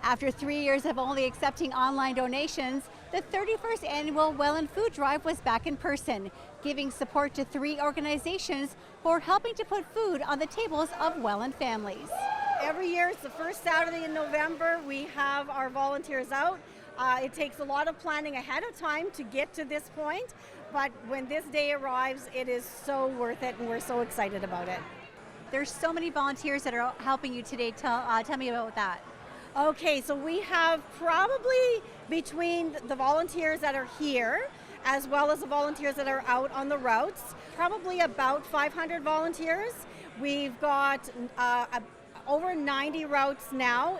After 3 years of only accepting online donations, the 31st annual Welland Food Drive was back in person, giving support to 3 organizations who are helping to put food on the tables of Welland families. Every year, it's the first Saturday in November, we have our volunteers out. It takes a lot of planning ahead of time to get to this point, but when this day arrives, it is so worth it, and we're so excited about it. There's so many volunteers that are helping you today. Tell me about that. Okay, so we have probably between the volunteers that are here as well as the volunteers that are out on the routes, probably about 500 volunteers. We've got over 90 routes now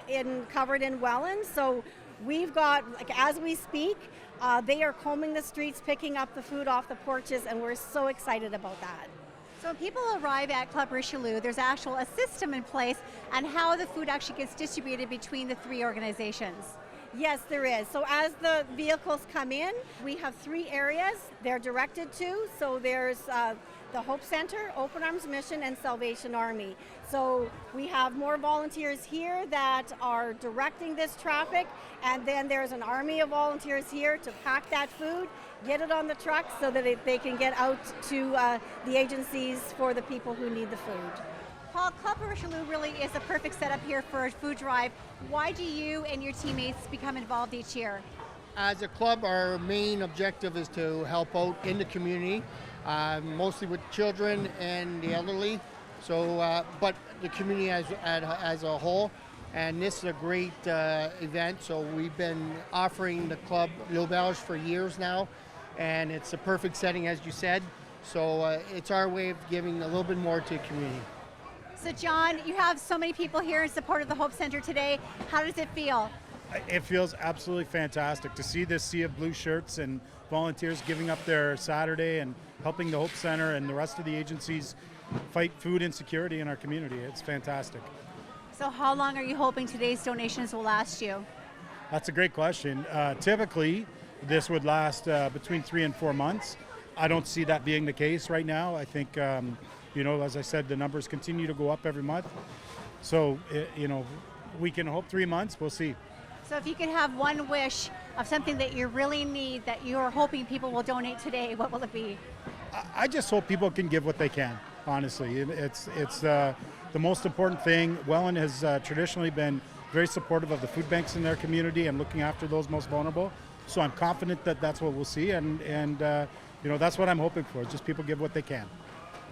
covered in Welland, so we've got, like, as we speak, they are combing the streets, picking up the food off the porches, and we're so excited about that. So when people arrive at Club Richelieu, there's actually a system in place on how the food actually gets distributed between the 3 organizations. Yes, there is. So as the vehicles come in, we have 3 areas they're directed to. So there's the Hope Center, Open Arms Mission, and Salvation Army. So we have more volunteers here that are directing this traffic, and then there's an army of volunteers here to pack that food, get it on the truck so that they can get out to the agencies for the people who need the food. Paul, Club Richelieu really is a perfect setup here for a food drive. Why do you and your teammates become involved each year? As a club, our main objective is to help out in the community, mostly with children and the elderly. So, but the community as a whole. And this is a great event. So we've been offering the club l'auberge for years now, and it's a perfect setting, as you said. So it's our way of giving a little bit more to the community. So John, you have so many people here in support of the Hope Center today. How does it feel? It feels absolutely fantastic to see this sea of blue shirts and volunteers giving up their Saturday and helping the Hope Center and the rest of the agencies fight food insecurity in our community. It's fantastic. So how long are you hoping today's donations will last you? That's a great question. Typically, this would last between 3 and 4 months. I don't see that being the case right now. I think, as I said, the numbers continue to go up every month. So, we can hope 3 months. We'll see. So if you could have one wish of something that you really need that you're hoping people will donate today, what will it be? I just hope people can give what they can, honestly. It's the most important thing. Welland has traditionally been very supportive of the food banks in their community and looking after those most vulnerable. So I'm confident that that's what we'll see, and that's what I'm hoping for, just people give what they can.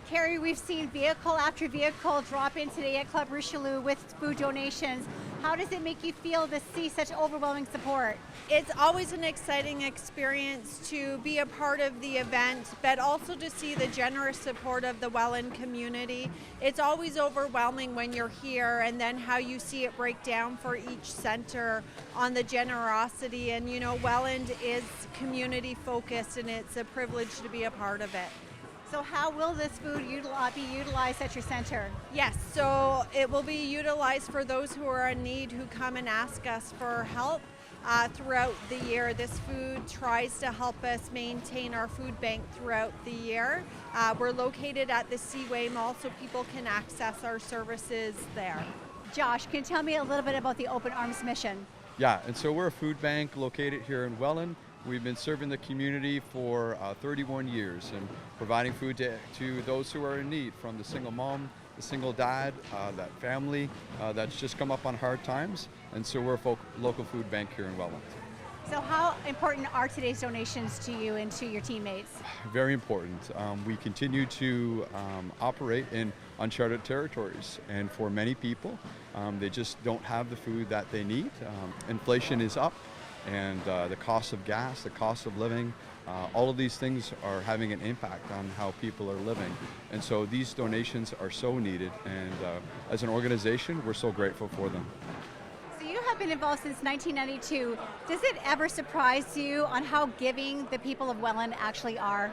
Carrie, we've seen vehicle after vehicle drop in today at Club Richelieu with food donations. How does it make you feel to see such overwhelming support? It's always an exciting experience to be a part of the event, but also to see the generous support of the Welland community. It's always overwhelming when you're here, and then how you see it break down for each center on the generosity. And Welland is community focused, and it's a privilege to be a part of it. So how will this food be utilized at your center? Yes, so it will be utilized for those who are in need, who come and ask us for help throughout the year. This food tries to help us maintain our food bank throughout the year. We're located at the Seaway Mall, so people can access our services there. Josh, can you tell me a little bit about the Open Arms mission? Yeah, and so we're a food bank located here in Welland. We've been serving the community for 31 years and providing food to those who are in need, from the single mom, the single dad, that family that's just come up on hard times. And so we're a local food bank here in Welland. So how important are today's donations to you and to your teammates? Very important. We continue to operate in uncharted territories, and for many people, they just don't have the food that they need. Inflation is up, and the cost of gas, the cost of living, all of these things are having an impact on how people are living. And so these donations are so needed, and as an organization, we're so grateful for them. So you have been involved since 1992. Does it ever surprise you on how giving the people of Welland actually are?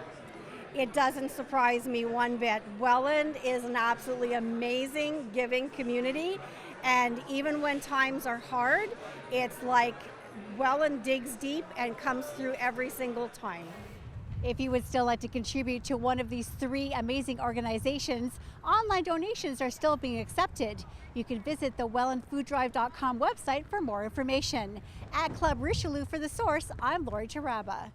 It doesn't surprise me one bit. Welland is an absolutely amazing giving community, and even when times are hard, it's like Welland digs deep and comes through every single time. If you would still like to contribute to one of these 3 amazing organizations, online donations are still being accepted. You can visit the wellandfooddrive.com website for more information. At Club Richelieu for The Source, I'm Lori Taraba.